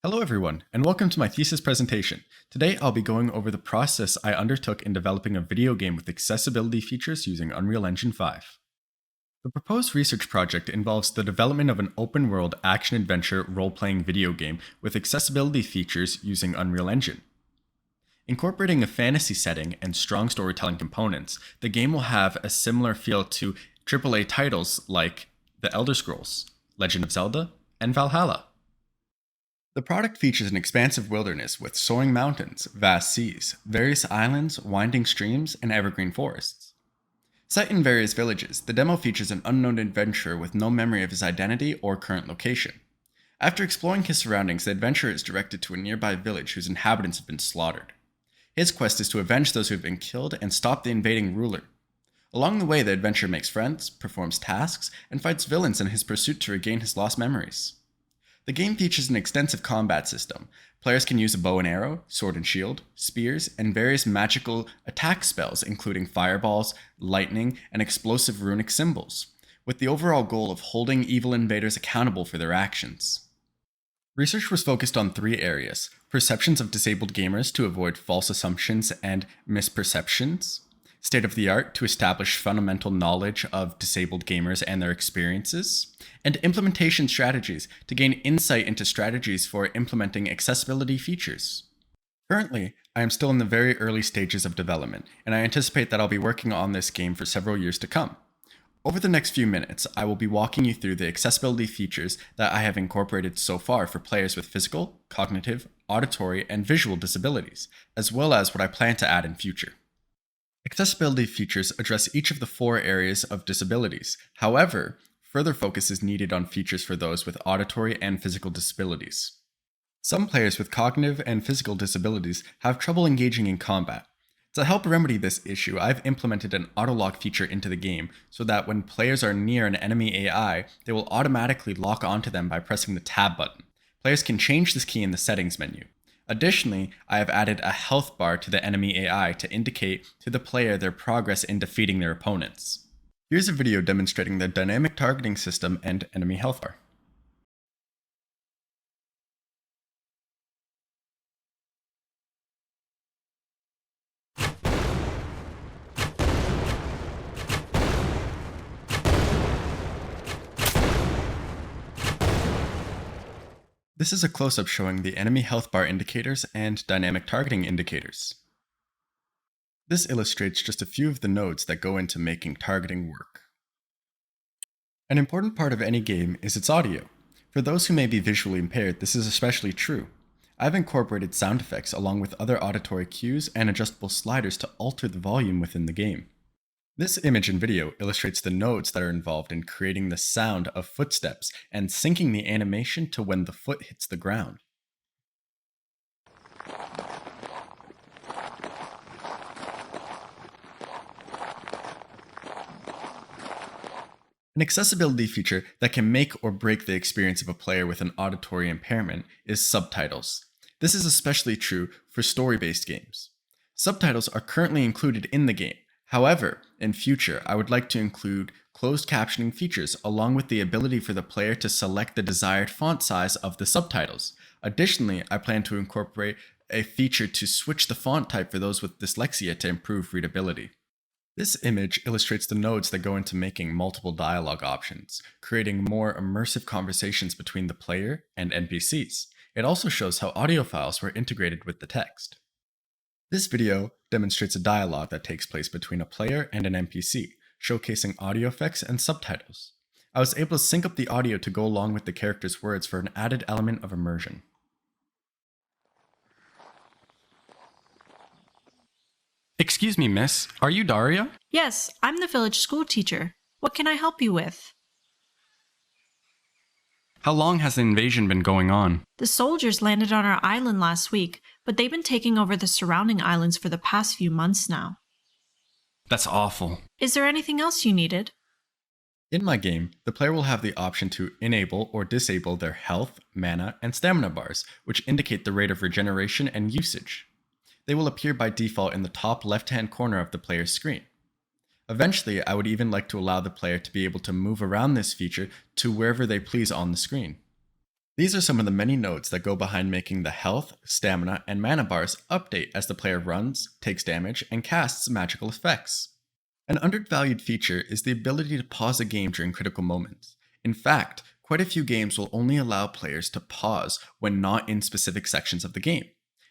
Hello everyone, and welcome to my thesis presentation. Today I'll be going over the process I undertook in developing a video game with accessibility features using Unreal Engine 5. The proposed research project involves the development of an open-world action-adventure role-playing video game with accessibility features using Unreal Engine. Incorporating a fantasy setting and strong storytelling components, the game will have a similar feel to AAA titles like The Elder Scrolls, Legend of Zelda, and Valhalla. The product features an expansive wilderness with soaring mountains, vast seas, various islands, winding streams, and evergreen forests. Set in various villages, the demo features an unknown adventurer with no memory of his identity or current location. After exploring his surroundings, the adventurer is directed to a nearby village whose inhabitants have been slaughtered. His quest is to avenge those who have been killed and stop the invading ruler. Along the way, the adventurer makes friends, performs tasks, and fights villains in his pursuit to regain his lost memories. The game features an extensive combat system. Players can use a bow and arrow, sword and shield, spears, and various magical attack spells including fireballs, lightning, and explosive runic symbols, with the overall goal of holding evil invaders accountable for their actions. Research was focused on three areas: perceptions of disabled gamers to avoid false assumptions and misperceptions, state of the art to establish fundamental knowledge of disabled gamers and their experiences, and implementation strategies to gain insight into strategies for implementing accessibility features. Currently, I am still in the very early stages of development, and I anticipate that I'll be working on this game for several years to come. Over the next few minutes, I will be walking you through the accessibility features that I have incorporated so far for players with physical, cognitive, auditory, and visual disabilities, as well as what I plan to add in future. Accessibility features address each of the four areas of disabilities. However, further focus is needed on features for those with auditory and physical disabilities. Some players with cognitive and physical disabilities have trouble engaging in combat. To help remedy this issue, I've implemented an auto-lock feature into the game so that when players are near an enemy AI, they will automatically lock onto them by pressing the tab button. Players can change this key in the settings menu. Additionally, I have added a health bar to the enemy AI to indicate to the player their progress in defeating their opponents. Here's a video demonstrating the dynamic targeting system and enemy health bar. This is a close-up showing the enemy health bar indicators and dynamic targeting indicators. This illustrates just a few of the nodes that go into making targeting work. An important part of any game is its audio. For those who may be visually impaired, this is especially true. I've incorporated sound effects along with other auditory cues and adjustable sliders to alter the volume within the game. This image and video illustrates the nodes that are involved in creating the sound of footsteps and syncing the animation to when the foot hits the ground. An accessibility feature that can make or break the experience of a player with an auditory impairment is subtitles. This is especially true for story-based games. Subtitles are currently included in the game. However, in future, I would like to include closed captioning features along with the ability for the player to select the desired font size of the subtitles. Additionally, I plan to incorporate a feature to switch the font type for those with dyslexia to improve readability. This image illustrates the nodes that go into making multiple dialogue options, creating more immersive conversations between the player and NPCs. It also shows how audio files were integrated with the text. This video demonstrates a dialogue that takes place between a player and an NPC, showcasing audio effects and subtitles. I was able to sync up the audio to go along with the character's words for an added element of immersion. Excuse me, miss. Are you Daria? Yes, I'm the village school teacher. What can I help you with? How long has the invasion been going on? The soldiers landed on our island last week, but they've been taking over the surrounding islands for the past few months now. That's awful. Is there anything else you needed? In my game, the player will have the option to enable or disable their health, mana, and stamina bars, which indicate the rate of regeneration and usage. They will appear by default in the top left-hand corner of the player's screen. Eventually, I would even like to allow the player to be able to move around this feature to wherever they please on the screen. These are some of the many nodes that go behind making the health, stamina, and mana bars update as the player runs, takes damage, and casts magical effects. An undervalued feature is the ability to pause a game during critical moments. In fact, quite a few games will only allow players to pause when not in specific sections of the game.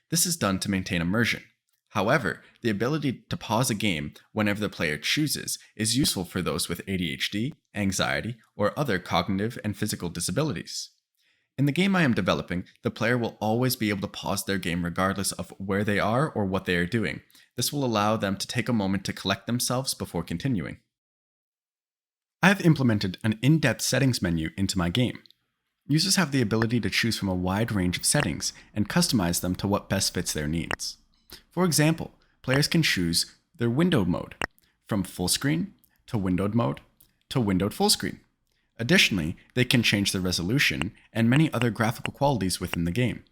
This is done to maintain immersion. However, the ability to pause a game whenever the player chooses is useful for those with ADHD, anxiety, or other cognitive and physical disabilities. In the game I am developing, the player will always be able to pause their game regardless of where they are or what they are doing. This will allow them to take a moment to collect themselves before continuing. I have implemented an in-depth settings menu into my game. Users have the ability to choose from a wide range of settings and customize them to what best fits their needs. For example, players can choose their windowed mode, from full screen to windowed mode to windowed full screen. Additionally, they can change the resolution and many other graphical qualities within the game.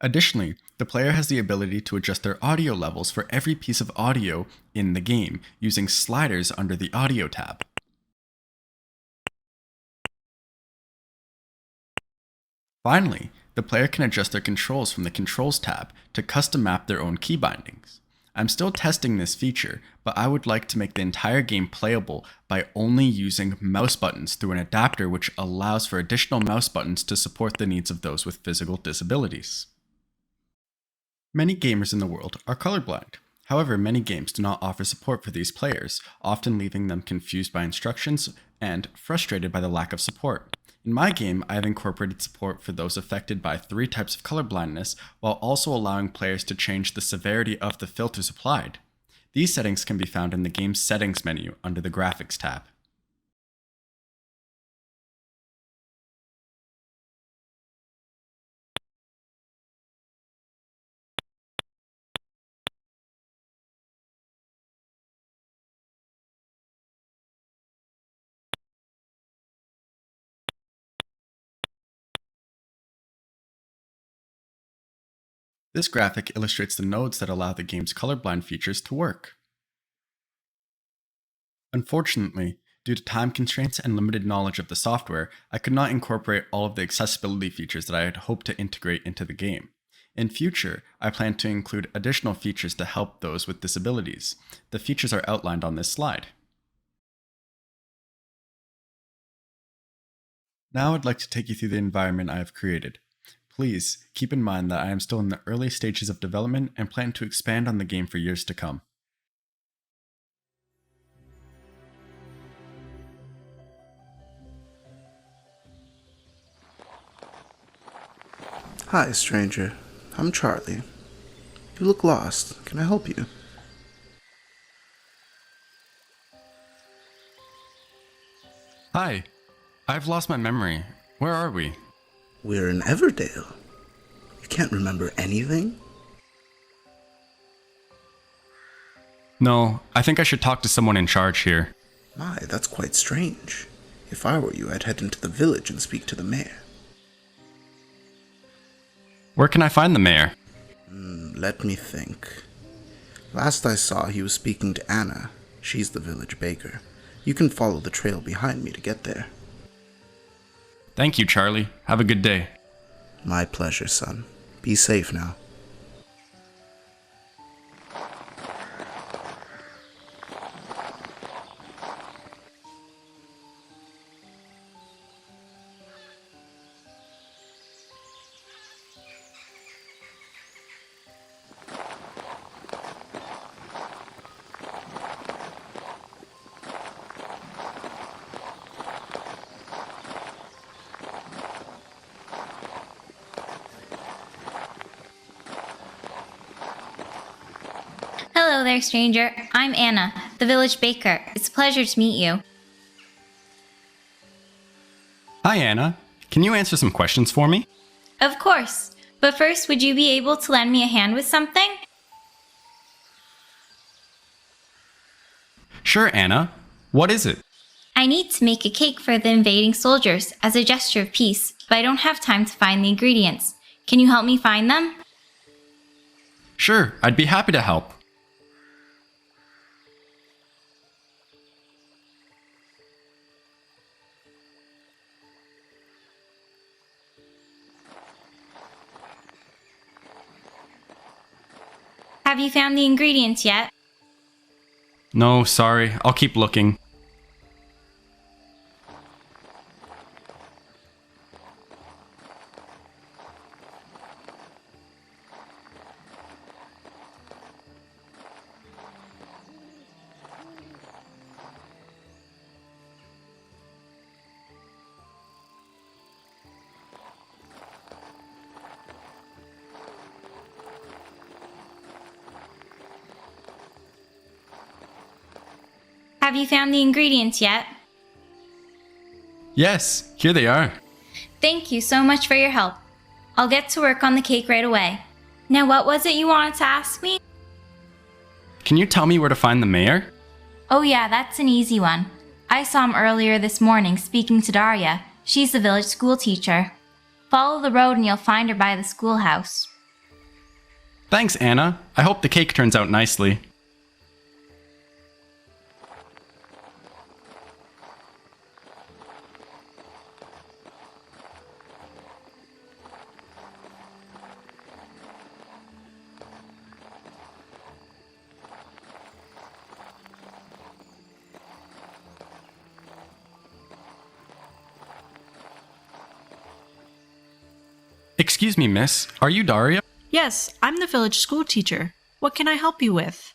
Additionally, the player has the ability to adjust their audio levels for every piece of audio in the game using sliders under the Audio tab. Finally, the player can adjust their controls from the Controls tab to custom map their own key bindings. I'm still testing this feature, but I would like to make the entire game playable by only using mouse buttons through an adapter which allows for additional mouse buttons to support the needs of those with physical disabilities. Many gamers in the world are colorblind. However, many games do not offer support for these players, often leaving them confused by instructions and frustrated by the lack of support. In my game, I have incorporated support for those affected by 3 types of colorblindness, while also allowing players to change the severity of the filters applied. These settings can be found in the game's settings menu under the Graphics tab. This graphic illustrates the nodes that allow the game's colorblind features to work. Unfortunately, due to time constraints and limited knowledge of the software, I could not incorporate all of the accessibility features that I had hoped to integrate into the game. In future, I plan to include additional features to help those with disabilities. The features are outlined on this slide. Now I'd like to take you through the environment I have created. Please keep in mind that I am still in the early stages of development and plan to expand on the game for years to come. Hi, stranger. I'm Charlie. You look lost. Can I help you? Hi. I've lost my memory. Where are we? We're in Everdale. You can't remember anything? No, I think I should talk to someone in charge here. My, that's quite strange. If I were you, I'd head into the village and speak to the mayor. Where can I find the mayor? Let me think. Last I saw, he was speaking to Anna. She's the village baker. You can follow the trail behind me to get there. Thank you, Charlie. Have a good day. My pleasure, son. Be safe now. Hello there, stranger. I'm Anna, the village baker. It's a pleasure to meet you. Hi, Anna. Can you answer some questions for me? Of course. But first, would you be able to lend me a hand with something? Sure, Anna. What is it? I I need to make a cake for the invading soldiers as a gesture of peace, but I don't have time to find the ingredients. Can you help me find them? Sure, I'd be happy to help. Have you found the ingredients yet? No, sorry, I'll keep looking. Have you found the ingredients yet? Yes, here they are. Thank you so much for your help. I'll get to work on the cake right away. Now, what was it you wanted to ask me? Can you tell me where to find the mayor? Oh yeah, that's an easy one. I saw him earlier this morning speaking to Daria. She's the village school teacher. Follow the road and you'll find her by the schoolhouse. Thanks, Anna. I hope the cake turns out nicely. Excuse me, miss. Are you Daria? Yes, I'm the village school teacher. What can I help you with?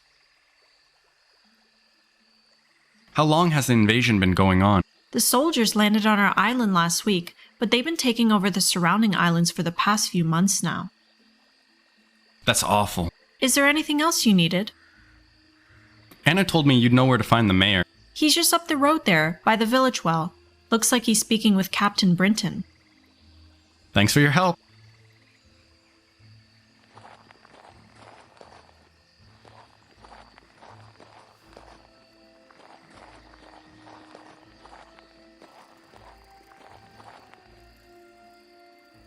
How long has the invasion been going on? The soldiers landed on our island last week, but they've been taking over the surrounding islands for the past few months now. That's awful. Is there anything else you needed? Anna told me you'd know where to find the mayor. He's just up the road there, by the village well. Looks like he's speaking with Captain Brinton. Thanks for your help.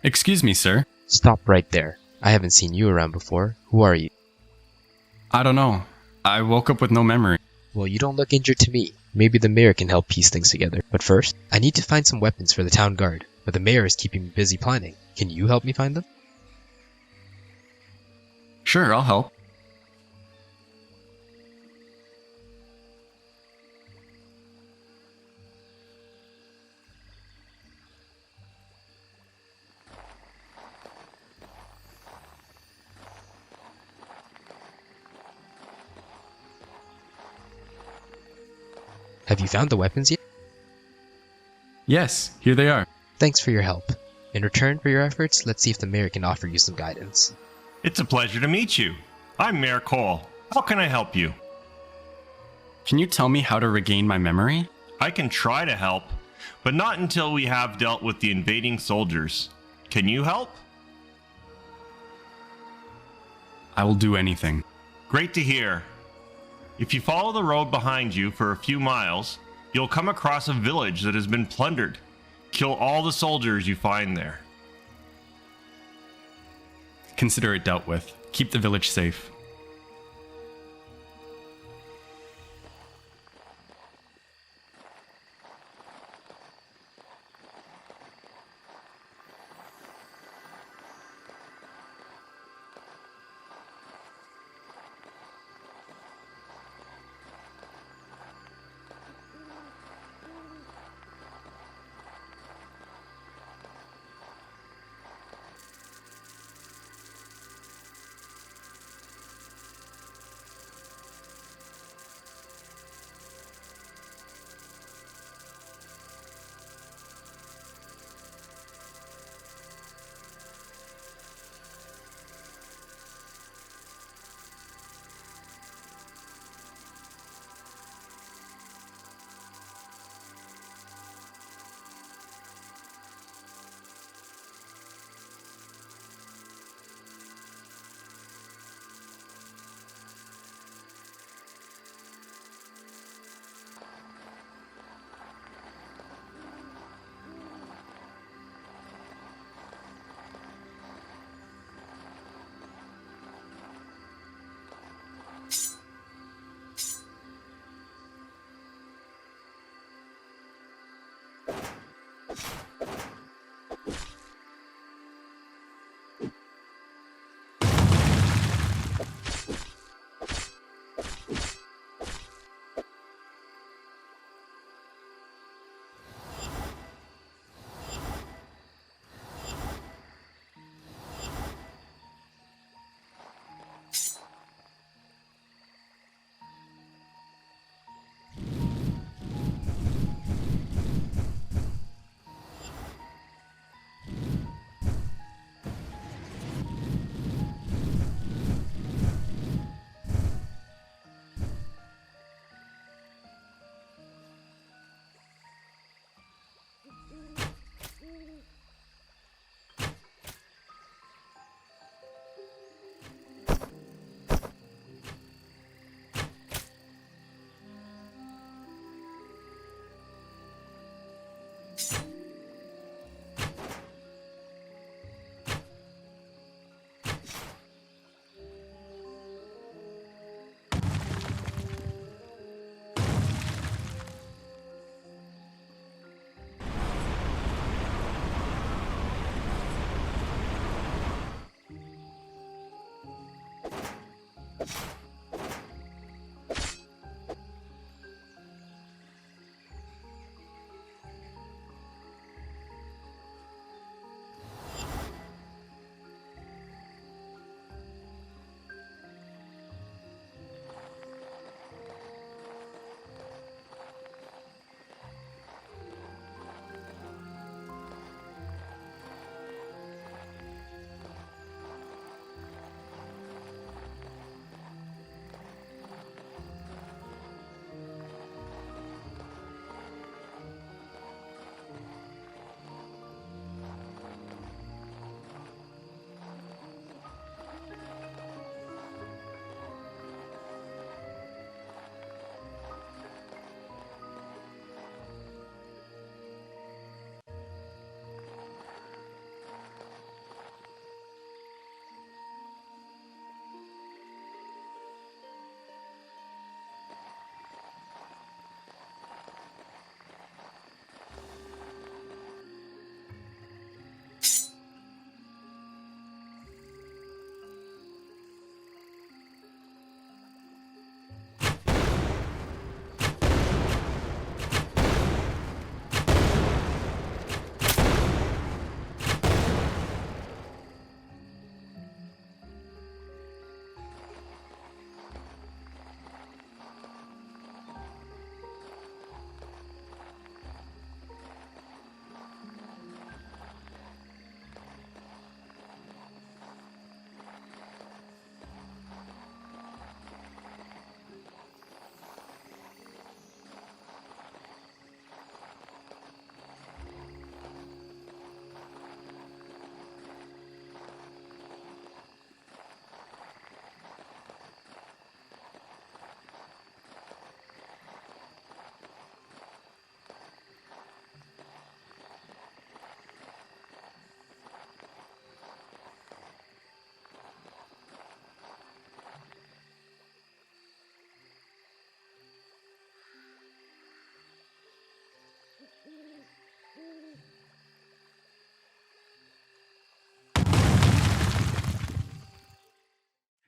Excuse me, sir. Stop right there. I haven't seen you around before. Who are you? I don't know. I woke up with no memory. Well, you don't look injured to me. Maybe the mayor can help piece things together. But first, I need to find some weapons for the town guard, but the mayor is keeping me busy planning. Can you help me find them? Sure, I'll help. Have you found the weapons yet? Yes, here they are. Thanks for your help. In return for your efforts, let's see if the mayor can offer you some guidance. It's a pleasure to meet you. I'm Mayor Cole. How can I help you? Can you tell me how to regain my memory? I can try to help, but not until we have dealt with the invading soldiers. Can you help? I will do anything. Great to hear. If you follow the road behind you for a few miles, you'll come across a village that has been plundered. Kill all the soldiers you find there. Consider it dealt with. Keep the village safe.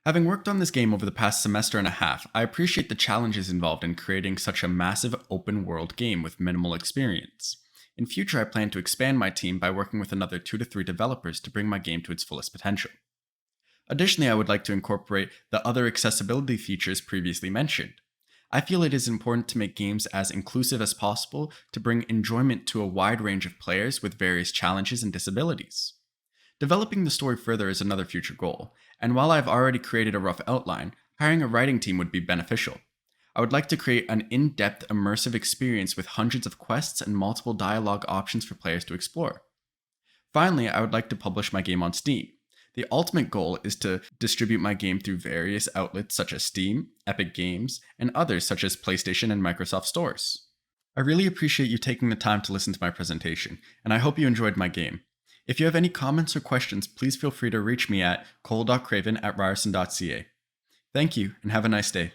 Having worked on this game over the past semester and a half, I appreciate the challenges involved in creating such a massive open world game with minimal experience. In future, I plan to expand my team by working with another 2 to 3 developers to bring my game to its fullest potential. Additionally, I would like to incorporate the other accessibility features previously mentioned. I feel it is important to make games as inclusive as possible to bring enjoyment to a wide range of players with various challenges and disabilities. Developing the story further is another future goal, and while I've already created a rough outline, hiring a writing team would be beneficial. I would like to create an in-depth, immersive experience with hundreds of quests and multiple dialogue options for players to explore. Finally, I would like to publish my game on Steam. The ultimate goal is to distribute my game through various outlets such as Steam, Epic Games, and others such as PlayStation and Microsoft stores. I really appreciate you taking the time to listen to my presentation, and I hope you enjoyed my game. If you have any comments or questions, please feel free to reach me at cole.craven@ryerson.ca. Thank you, and have a nice day.